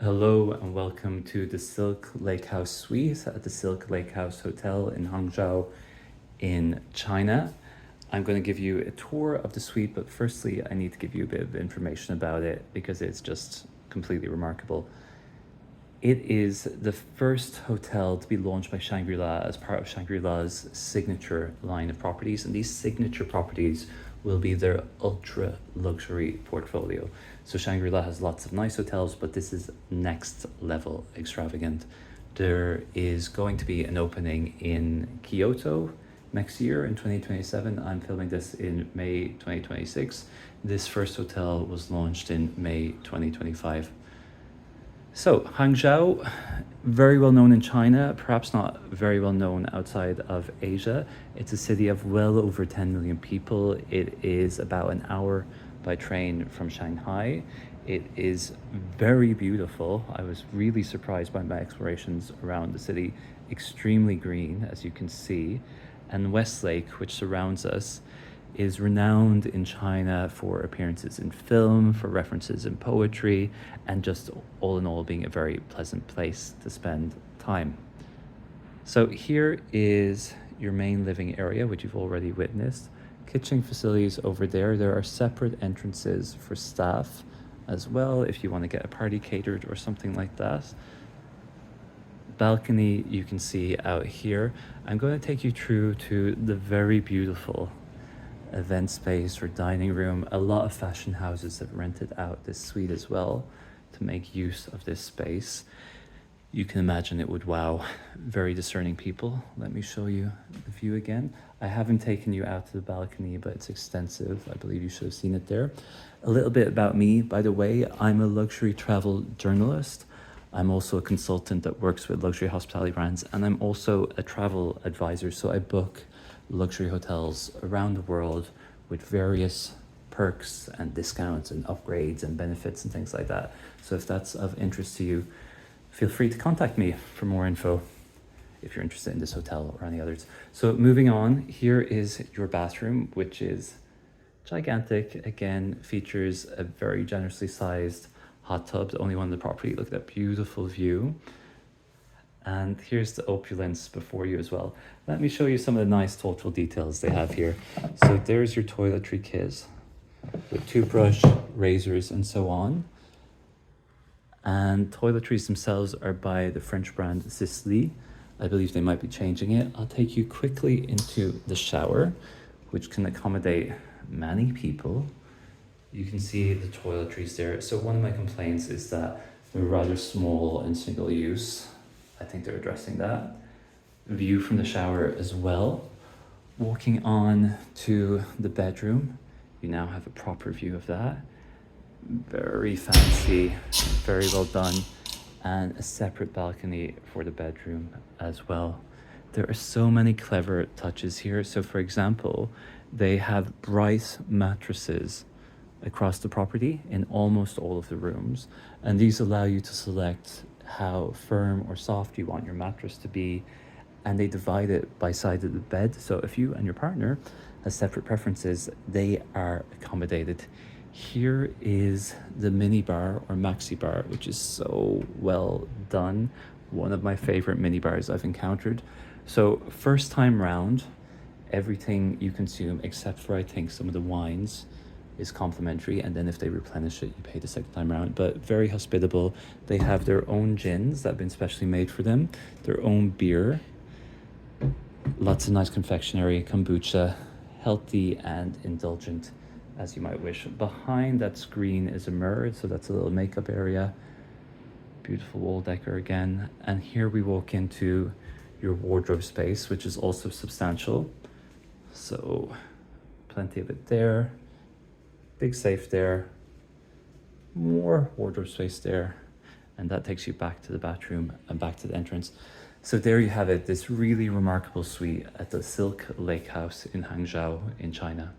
Hello and welcome to the Silk Lakehouse Suite at the Silk Lakehouse Hotel in Hangzhou in China. I'm going to give you a tour of the suite, but firstly, I need to give you a bit of information about it because it's just completely remarkable. It is the first hotel to be launched by Shangri-La as part of Shangri-La's signature line of properties, and these signature properties will be their ultra luxury portfolio. So Shangri-La has lots of nice hotels, but this is next level extravagant. There is going to be an opening in Kyoto next year in 2027. I'm filming this in May 2026. This first hotel was launched in May 2025. So Hangzhou, very well known in China, perhaps not very well known outside of Asia. It's a city of well over 10 million people. It is about an hour by train from Shanghai. It is very beautiful. I was really surprised by my explorations around the city. Extremely green, as you can see. And Westlake, which surrounds us, is renowned in China for appearances in film, for references in poetry, and just all in all being a very pleasant place to spend time. So here is your main living area, which you've already witnessed. Kitchen facilities over there. There are separate entrances for staff as well if you want to get a party catered or something like that. Balcony you can see out here. I'm going to take you through to the very beautiful event space or dining room. A lot of fashion houses have rented out this suite as well to make use of this space. You can imagine it would wow very discerning people. Let me show you the view again. I haven't taken you out to the balcony, but it's extensive. I believe you should have seen it there. A little bit about me, by the way. I'm a luxury travel journalist. I'm also a consultant that works with luxury hospitality brands, and I'm also a travel advisor. So I book luxury hotels around the world with various perks and discounts and upgrades and benefits and things like that. So if that's of interest to you, feel free to contact me for more info if you're interested in this hotel or any others. So moving on, here is your bathroom, which is gigantic. Again, features a very generously sized hot tub, the only one in the property. Look at that beautiful view. And here's the opulence before you as well. Let me show you some of the nice thoughtful details they have here. So there's your toiletry kit with toothbrush, razors, and so on. And toiletries themselves are by the French brand Sisley. I believe they might be changing it. I'll take you quickly into the shower, which can accommodate many people. You can see the toiletries there. So one of my complaints is that they're rather small and single use. I think they're addressing that. View from the shower as well. Walking on to the bedroom, you now have a proper view of that. Very fancy, very well done, and a separate balcony for the bedroom as well. There are so many clever touches here. So for example, they have bright mattresses across the property in almost all of the rooms, and these allow you to select how firm or soft you want your mattress to be, and they divide it by side of the bed. So if you and your partner have separate preferences, they are accommodated. Here is the mini bar or maxi bar, which is so well done. One of my favorite mini bars I've encountered. So first time round, everything you consume except for I think some of the wines is complimentary, and then if they replenish it, you pay the second time around. But very hospitable. They have their own gins that have been specially made for them, their own beer, lots of nice confectionery, kombucha, healthy and indulgent as you might wish. Behind that screen is a mirror, so that's a little makeup area. Beautiful wall decor again. And here we walk into your wardrobe space, which is also substantial. So plenty of it there. Big safe there, more wardrobe space there, and that takes you back to the bathroom and back to the entrance. So there you have it, this really remarkable suite at the Silk Lakehouse in Hangzhou in China.